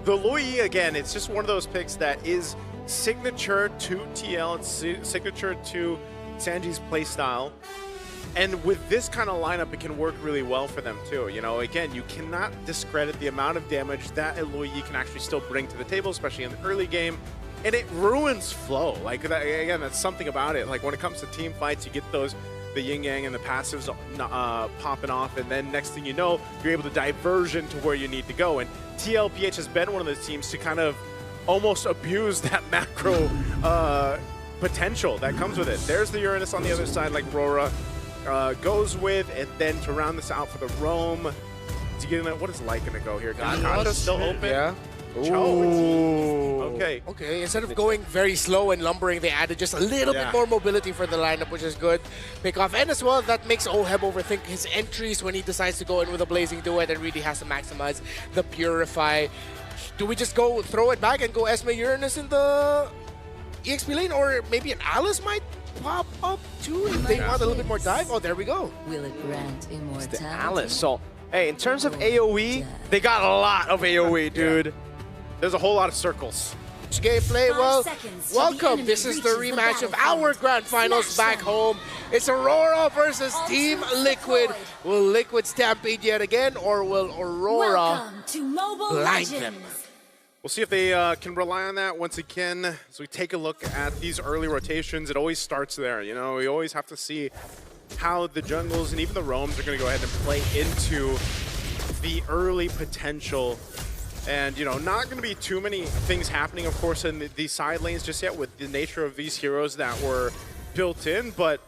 The Lui, again, it's just one of those picks that is signature to TL, it's signature to Sanji's playstyle. And with this kind of lineup, it can work really well for them too. You know, again, you cannot discredit the amount of damage that Eloyi can actually still bring to the table, especially in the early game. And it ruins flow. Like, that, again, that's something about it. Like, when it comes to team fights, you get those, the yin-yang and the passives popping off, and then next thing you know, you're able to diversion to where you need to go. And TLPH has been one of those teams to kind of almost abuse that macro potential that comes with it. There's the Uranus on the other side, like RORA goes with, and then to round this out for the Roam, to get in there, what is Light going to go here? Gata's still open? Yeah. Ooh. Okay. Okay, instead of going very slow and lumbering, they added just a little bit more mobility for the lineup, which is good. Pick off. And as well, that makes Oheb overthink his entries when he decides to go in with a Blazing Duet and really has to maximize the Purify. Do we just go throw it back and go Esme Uranus in the EXP lane? Or maybe an Alice might pop up too if they want a little bit more dive? Oh, there we go. Will it grant immortality? It's the Alice. So, hey, in terms of AoE, they got a lot of AoE, dude. There's a whole lot of circles. Gameplay, well, welcome. This is the rematch of our grand finals back home. It's Aurora versus Team Liquid. Will Liquid stampede yet again, or will Aurora blind them? We'll see if they can rely on that once again. As we take a look at these early rotations, it always starts there. You know, we always have to see how the jungles and even the roams are going to go ahead and play into the early potential. And, you know, not going to be too many things happening, of course, in the side lanes just yet with the nature of these heroes that were built in. But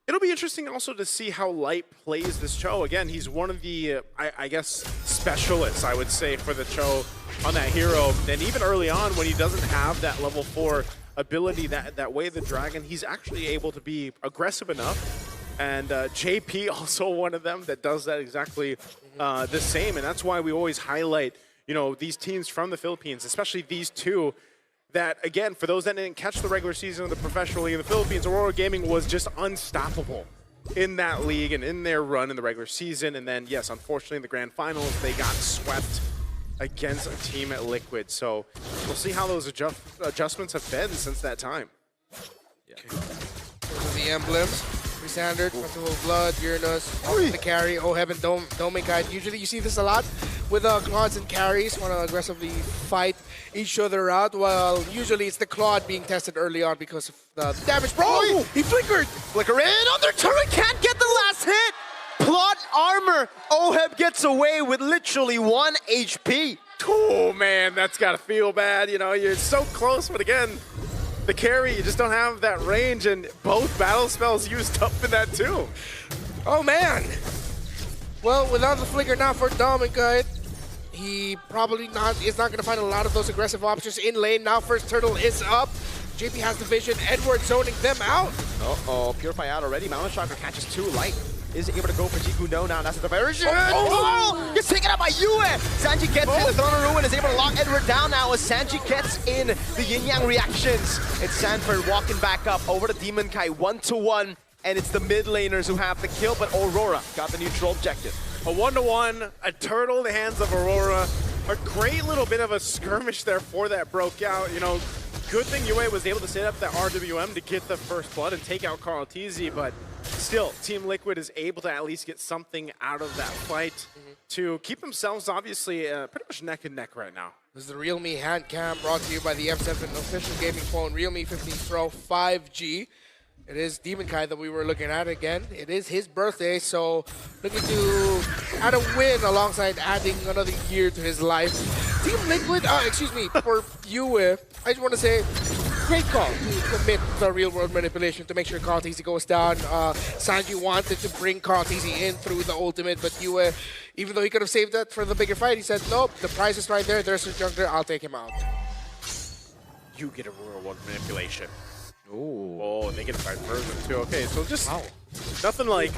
it'll be interesting also to see how Light plays this Cho. Again, he's one of the, I guess, specialists, I would say, for the Cho on that hero. And even early on, when he doesn't have that level 4 ability, that way the Dragon, he's actually able to be aggressive enough. And JP also one of them that does that exactly the same. And that's why we always highlight, you know, these teams from the Philippines, especially these two, that, again, for those that didn't catch the regular season of the professional league in the Philippines, Aurora Gaming was just unstoppable in that league and in their run in the regular season. And then, yes, unfortunately, in the grand finals, they got swept against a team at Liquid. So we'll see how those adjustments have been since that time. Yeah. Those are the emblems. Standard, Festival of Blood, Uranus, the carry, Oheb and Domingkite. Usually you see this a lot with Claudes and carries want to aggressively fight each other out, while usually it's the Claude being tested early on because of the damage. Bro, he flickered! Flicker in on their turret, can't get the last hit! Plot armor, Oheb gets away with literally 1 HP. Oh man, that's gotta feel bad. You know, you're so close, but again, the carry, you just don't have that range, and both battle spells used up in that too. Oh man! Well, without the flicker now for Domingkite, he probably is not going to find a lot of those aggressive options in lane. Now first turtle is up. JP has the vision, Edward zoning them out. Uh-oh, Purify out already. Mountain Shocker catches 2. Light is able to go for Jiku. No, now that's the diversion. Oh, gets taken out by Yue. Sanji gets in. The Throne of Ruin is able to lock Edward down now as Sanji gets in the yin-yang reactions. It's Sanford walking back up over to Demon Kai 1-1. And it's the mid laners who have the kill, but Aurora got the neutral objective. A 1-1, a turtle in the hands of Aurora. A great little bit of a skirmish there for that broke out. You know, good thing Yue was able to set up that RWM to get the first blood and take out Carl TZ, but still, Team Liquid is able to at least get something out of that fight to keep themselves obviously pretty much neck and neck right now. This is the Realme hand cam brought to you by the M7 official gaming phone, Realme 15 Pro 5G. It is Demon Kai that we were looking at again. It is his birthday, so looking to add a win alongside adding another year to his life. Team Liquid, excuse me, for Yue, I just want to say, great call to commit the real-world manipulation to make sure Carl TZ goes down. Sanji wanted to bring Carl TZ in through the ultimate, but Yue, even though he could have saved that for the bigger fight, he said, nope, the prize is right there. There's a jungler, I'll take him out. You get a real-world manipulation. Ooh. Oh, they get a diversion too. Okay, so just nothing like,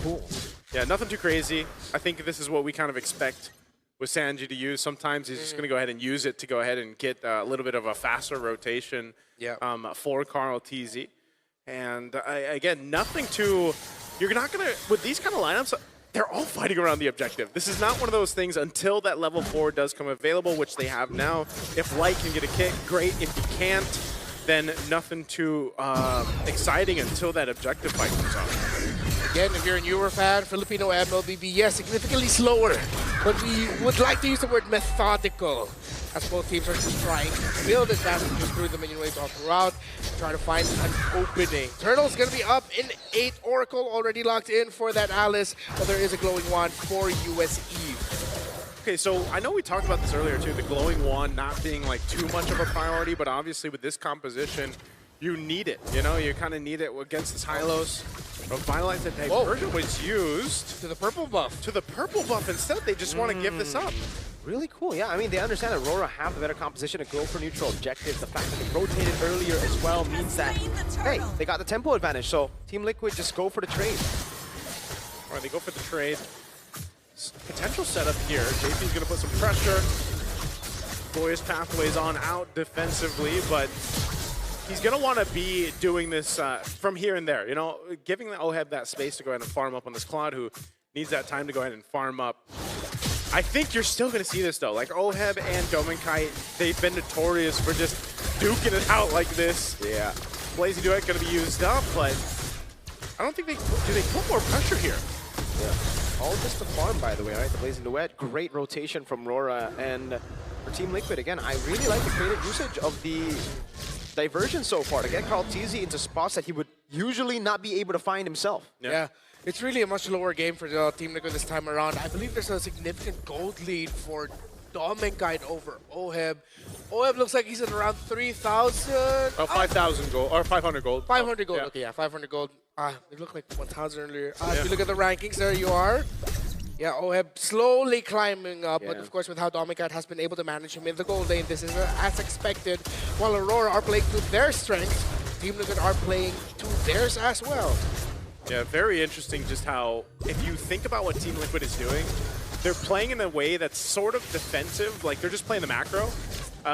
yeah, nothing too crazy. I think this is what we kind of expect with Sanji to use. Sometimes he's just going to go ahead and use it to go ahead and get a little bit of a faster rotation for Carl TZ. And again, nothing too, you're not going to, with these kind of lineups, they're all fighting around the objective. This is not one of those things until that level 4 does come available, which they have now. If Light can get a kick, great. If he can't, then nothing too exciting until that objective fight comes out. Again, if you're a newer fan, Filipino mlbb, yes, significantly slower, but we would like to use the word methodical, as both teams are just trying to build advantages through the minion waves all throughout, trying to find an opening. Turtle's going to be up in 8. Oracle already locked in for that Alice, but there is a glowing wand for USE. Okay, so I know we talked about this earlier too, the glowing wand not being like too much of a priority, but obviously with this composition, you need it. You know, you kind of need it against this Hylos. But Violet's diversion was used to the purple buff. To the purple buff instead. They just want to give this up. Really cool, yeah. I mean, they understand that RORA have the better composition to go for neutral objectives. The fact that they rotated earlier as well means that, hey, they got the tempo advantage. So Team Liquid just go for the trade. All right, they go for the trade. Potential setup here. JP's going to put some pressure. Glorious Pathways on out defensively, but he's going to want to be doing this from here and there. You know, giving the OHEB that space to go ahead and farm up on this Claude, who needs that time to go ahead and farm up. I think you're still going to see this, though. Like, OHEB and Dominkite, they've been notorious for just duking it out like this. Yeah. Blazing Duet going to be used up, but I don't think they... Do they put more pressure here? Yeah. All just the farm, by the way, right? The Blazing Duet, great rotation from RORA. And for Team Liquid, again, I really like the creative usage of the diversion so far to get Carl TZ into spots that he would usually not be able to find himself. Yeah. It's really a much lower game for Team Liquid this time around. I believe there's a significant gold lead for Dominkite over OHEB. OHEB looks like he's at around 3,000. 5,000 gold, or 500 gold. 500 gold, Yeah. okay, yeah, 500 gold. It looked like 1,000 earlier. If you look at the rankings, there you are. Yeah, OHEB slowly climbing up, but of course with how Dominkite has been able to manage him in the gold lane, this is as expected. While Aurora are playing to their strengths, Team Liquid are playing to theirs as well. Yeah, very interesting just how, if you think about what Team Liquid is doing, they're playing in a way that's sort of defensive, like they're just playing the macro.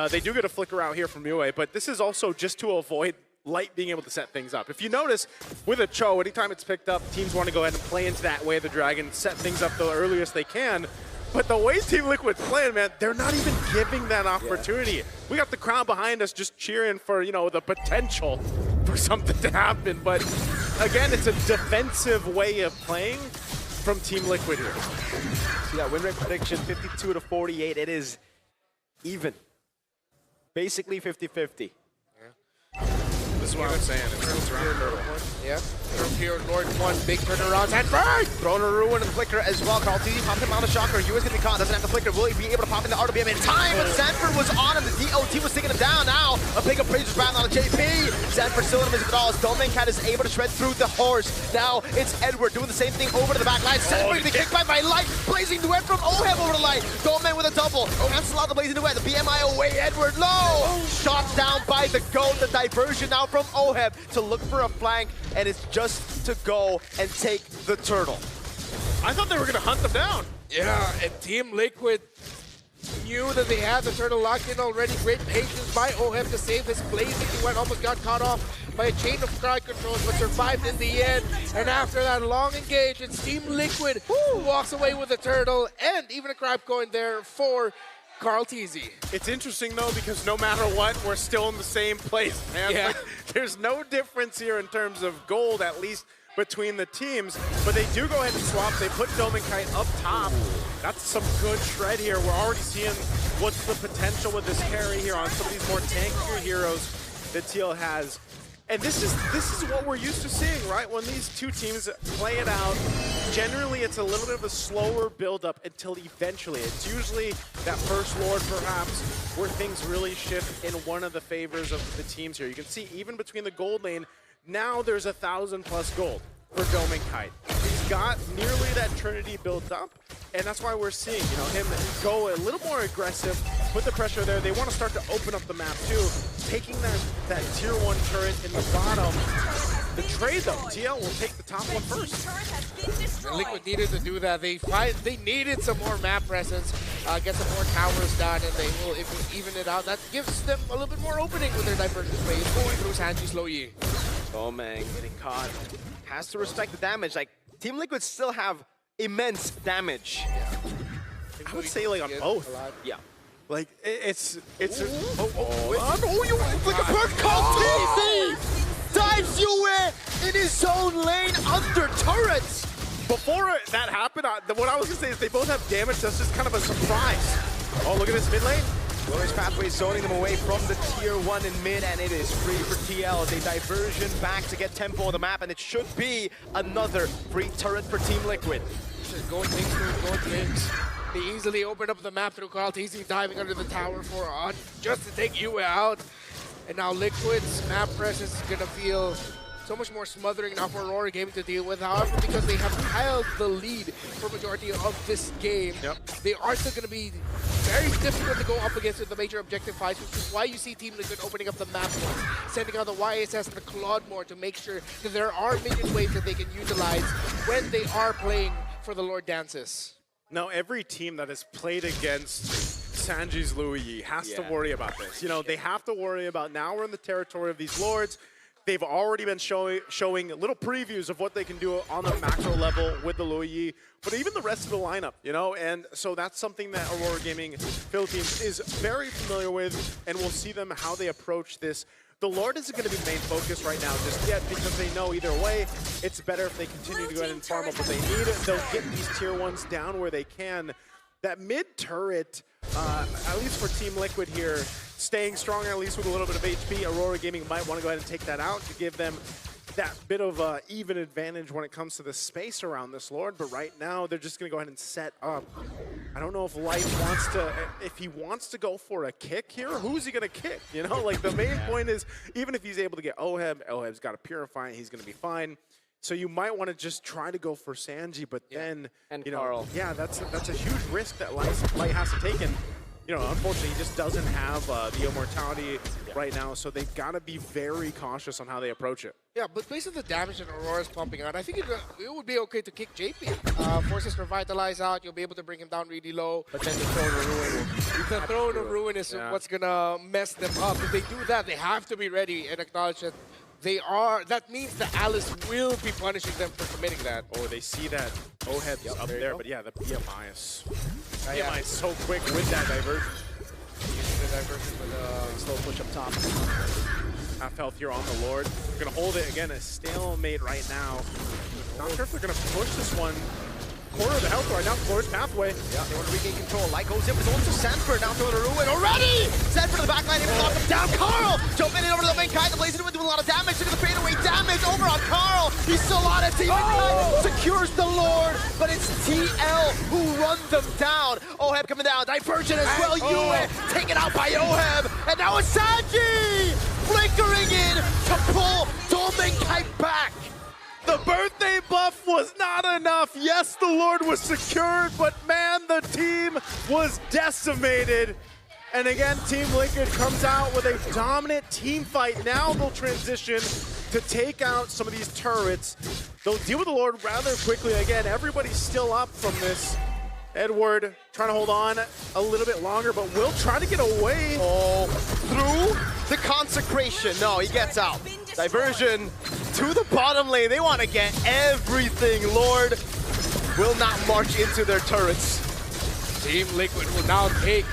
They do get a flicker out here from Yue, but this is also just to avoid Light being able to set things up. If you notice, with a Cho, anytime it's picked up, teams want to go ahead and play into that way of the Dragon, set things up the earliest they can. But the way Team Liquid's playing, man, they're not even giving that opportunity. Yeah. We got the crowd behind us just cheering for, you know, the potential for something to happen. But again, it's a defensive way of playing from Team Liquid here. See that win rate prediction, 52-48. It is even. Basically 50-50. This is what I'm saying. It's around Turtle. Yeah. Here, Lord 1, big turnaround, and burn! Throwing a ruin and the flicker as well. Carl TZ popping him out of shocker. Yue's gonna be caught. Doesn't have the flicker. Will he be able to pop in the RWM in time? But Sanford was on him. The DOT was taking him down now. A big appraiser's round on a JP. Sanford still in his withdrawals. Dominkite is able to shred through the horse. Now it's Edward doing the same thing over to the back line. Sanford being kicked by Light. Blazing Duet from OHEB over to Light. Goldman with a double. Cancel out the Blazing Duet. The BMI away. Edward low. Shot down by the goat. The diversion now from OHEB to look for a flank. And it's just to go and take the turtle. I thought they were going to hunt them down. Yeah, and Team Liquid knew that they had the turtle locked in already. Great patience by OHEB to save his Blazing Duet. Almost got caught off by a chain of crowd controls, but survived in the end. And after that long engage, it's Team Liquid who walks away with the turtle, and even a crab coin there for Carl TZ. It's interesting, though, because no matter what, we're still in the same place, man. Yeah. Like, there's no difference here in terms of gold, at least between the teams. But they do go ahead and swap. They put Dominkite up top. That's some good shred here. We're already seeing what's the potential with this carry here on some of these more tankier heroes that TL has. And this is what we're used to seeing, right? When these two teams play it out, generally it's a little bit of a slower build-up until eventually. It's usually that first Lord, perhaps, where things really shift in one of the favors of the teams here. You can see even between the gold lane, now there's 1,000+ gold for Dominkite. He's got nearly that Trinity built up, and that's why we're seeing, you know, him go a little more aggressive, put the pressure there. They want to start to open up the map too, taking that tier 1 turret in the bottom. The trade though, TL will take the top one first. And Liquid needed to do that. They needed some more map presence, get some more towers done, and they will even it out. That gives them a little bit more opening with their diversion plays going through Sanji Sloyi. Oh man, getting caught. Has to respect the damage. Like, Team Liquid still have immense damage. I would say like on both. Yeah. Like it's you like a bird called TC! Dives Yue in his own lane under turrets! Before that happened, what I was gonna say is they both have damage. That's just kind of a surprise. Oh, look at this mid lane. Glorious Pathway zoning them away from the tier 1 in mid, and it is free for TL. They diversion back to get tempo on the map, and it should be another free turret for Team Liquid. Just going things. They easily opened up the map through Carl TC diving under the tower for just to take Yue out. And now Liquid's map press is gonna feel so much more smothering now for Aurora Gaming to deal with. However, because they have held the lead for majority of this game, they are still going to be very difficult to go up against with the major objective fights, which is why you see Team Liquid opening up the map more, sending out the YSS and the Claude more to make sure that there are minion waves that they can utilize when they are playing for the Lord Dances. Now, every team that has played against Sanji's Louis Yi has to worry about this. You know, they have to worry about now we're in the territory of these lords. They've already been showing little previews of what they can do on the macro level with the Louis Yi, but even the rest of the lineup, you know? And so that's something that Aurora Gaming Philippines is very familiar with, and we'll see them how they approach this. The Lord isn't going to be the main focus right now just yet because they know either way, it's better if they continue to go ahead and farm up what they need. They'll get these tier 1s down where they can. That mid turret, at least for Team Liquid here, staying strong at least with a little bit of HP. Aurora Gaming might want to go ahead and take that out to give them that bit of even advantage when it comes to the space around this Lord. But right now, they're just going to go ahead and set up. I don't know if Light wants to, if he wants to go for a kick here, who's he going to kick? You know, like the main point is, even if he's able to get Oheb, Oheb's got to purify, he's going to be fine. So you might want to just try to go for Sanji, but then, you know, Carl. Yeah, that's a huge risk that Light has to take. And, you know, unfortunately, he just doesn't have the immortality right now, so they've got to be very cautious on how they approach it. Yeah, but based on the damage that Aurora's pumping out, I think it would be okay to kick JP. Forces Revitalize out, you'll be able to bring him down really low. But then the Throne of Ruin The Throne of Ruin is what's going to mess them up. If they do that, they have to be ready and acknowledge that they are. That means that Alice will be punishing them for committing that. Oh, they see that Oheb's up there, but yeah, the BMI is Yeah. so quick with that diversion. Using the diversion with a slow push up top. Half health here on the Lord. Gonna hold it again, a stalemate right now. Not sure if they're gonna push this one. Quarter of the health right now, Glorious Pathway. Yeah, they want to regain control. Light goes in, but it's also Sanford down through the Ruin already! Sanford to the backline, able to knock him down. Carl jumping in over to the main Kai. The Blazing Wind doing a lot of damage. Look at the fadeaway damage over on Carl. He's still on it. Team secures the Lord, but it's TL who run them down. Oheb coming down. Diversion as well. Yue taken out by Oheb. And now it's Sanji flickering in to pull Dolmen Kai back. The birthday buff was not enough. Yes, the Lord was secured, but man, the team was decimated. And again, Team Liquid comes out with a dominant team fight. Now they'll transition to take out some of these turrets. They'll deal with the Lord rather quickly. Again, everybody's still up from this. Edward trying to hold on a little bit longer, but will try to get away. Oh, through the consecration. No, he gets out. Diversion to the bottom lane. They want to get everything. Lord will not march into their turrets. Team Liquid will now take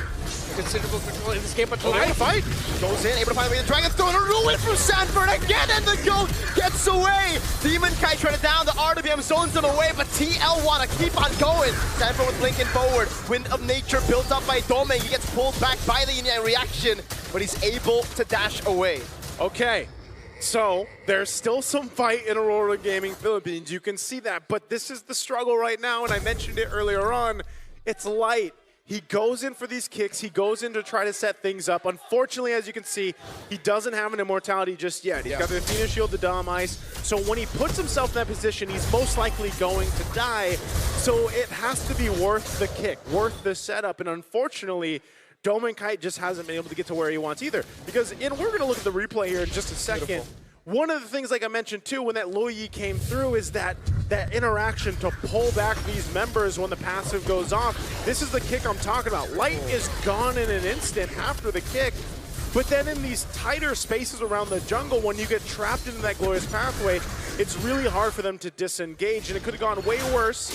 considerable control in this game, but Light fight goes in, able to find the way the Dragon's throwing a ruin from Sanford again, and the goat gets away. Demon Kai trying to down the RWM, zones them away, but TL want to keep on going. Sanford with blinking forward. Wind of Nature built up by Dolmen. He gets pulled back by the Yin reaction, but he's able to dash away. Okay, so there's still some fight in Aurora Gaming Philippines. You can see that, but this is the struggle right now, and I mentioned it earlier on. It's Light. He goes in for these kicks. He goes in to try to set things up. Unfortunately, as you can see, he doesn't have an immortality just yet. He's got the Athena Shield, the Dom Ice. So when he puts himself in that position, he's most likely going to die. So it has to be worth the kick, worth the setup. And unfortunately, Dolmen Kite just hasn't been able to get to where he wants either. Because we're going to look at the replay here in just a second. Beautiful. One of the things, like I mentioned too, when that Louis Yi came through is that interaction to pull back these members when the passive goes off. This is the kick I'm talking about. Light is gone in an instant after the kick, but then in these tighter spaces around the jungle, when you get trapped into that Glorious Pathway, it's really hard for them to disengage, and it could have gone way worse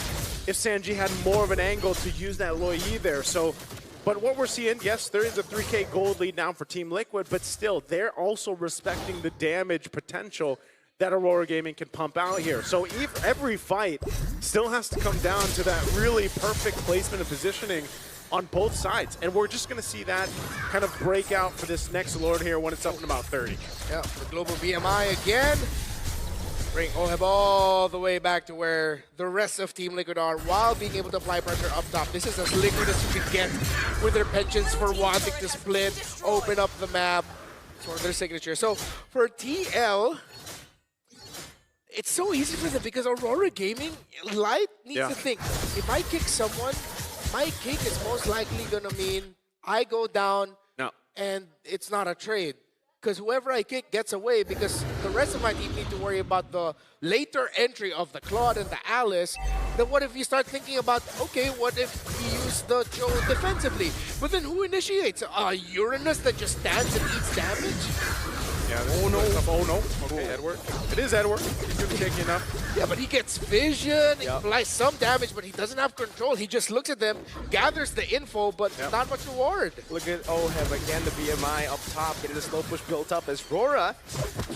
if Sanji had more of an angle to use that Loi there. So, but what we're seeing, yes, there is a 3K gold lead now for Team Liquid, but still, they're also respecting the damage potential that Aurora Gaming can pump out here. So every fight still has to come down to that really perfect placement and positioning on both sides. And we're just going to see that kind of break out for this next Lord here when it's up in about 30. Yeah, the global BMI again. Bring Oheb all the way back to where the rest of Team Liquid are while being able to apply pressure up top. This is as liquid as you can get with their penchants for wanting to split, open up the map for their signature. So for TL, it's so easy for them because Aurora Gaming, Light needs to think, if I kick someone, my kick is most likely going to mean I go down and it's not a trade. Because whoever I kick gets away, because the rest of my team need to worry about the later entry of the Claude and the Alice. Then what if you start thinking about, okay, what if we use the Joe defensively? But then who initiates? Uranus that just stands and eats damage? Yeah, oh no. Okay, Edward. It is Edward. He's going to take enough. Yeah, but he gets vision, he applies some damage, but he doesn't have control. He just looks at them, gathers the info, but not much reward. Look at Oheb again, the BMI up top, getting the slow push built up as RORA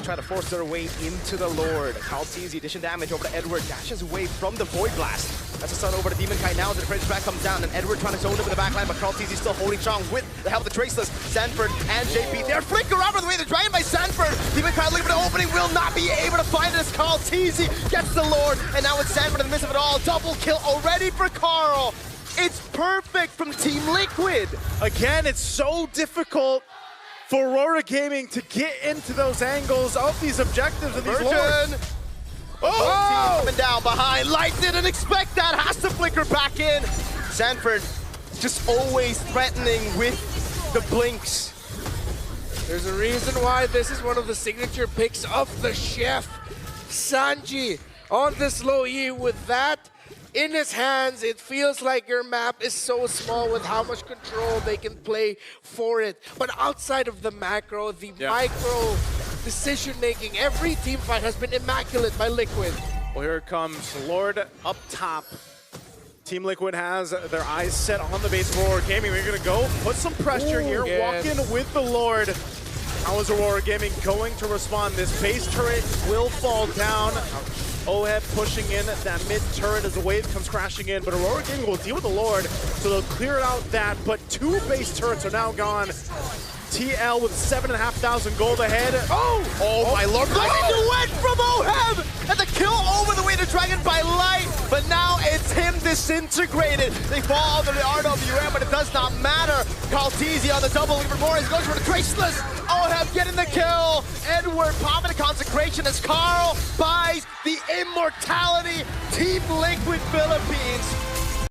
try to force their way into the Lord. Kaltizi, addition damage over to Edward, dashes away from the Void Blast. That's a stun over to Demon Kite now as the French back comes down, and Edward trying to zone him in the backline, but Kaltizi still holding strong with the help of the Traceless. Sanford and JP, they're flicker around the way, they're dragged by Sanford. Demon Kite looking for the opening, will not be able to find it as Kaltizi gets the Lord, and now it's Sanford in the midst of it all. Double kill already for Carl. It's perfect from Team Liquid. Again, it's so difficult for Aurora Gaming to get into those angles of these objectives and these Lords. Oh! Coming down behind. Light didn't expect that. Has to flicker back in. Sanford just always threatening with the blinks. There's a reason why this is one of the signature picks of the chef. Sanji on this low E with that in his hands. It feels like your map is so small with how much control they can play for it. But outside of the macro, the micro decision-making, every team fight has been immaculate by Liquid. Well, here it comes. Lord up top. Team Liquid has their eyes set on the base of Aurora Gaming. We're going to go put some pressure here, walk in with the Lord. How is Aurora Gaming going to respond? This base turret will fall down. Oheb pushing in that mid turret as the wave comes crashing in, but Aurora Gaming will deal with the Lord, so they'll clear out that, but two base turrets are now gone. TL with 7,500 gold ahead. Oh my lord. Went from Oheb! And the kill over the way to Dragon by Light, but now it's him disintegrated. They fall under the RWM, but it does not matter. Kaltizi on the double, even more, he goes for the Traceless. Oheb getting the kill. Edward popping the consecration as Carl buys the immortality. Team Liquid Philippines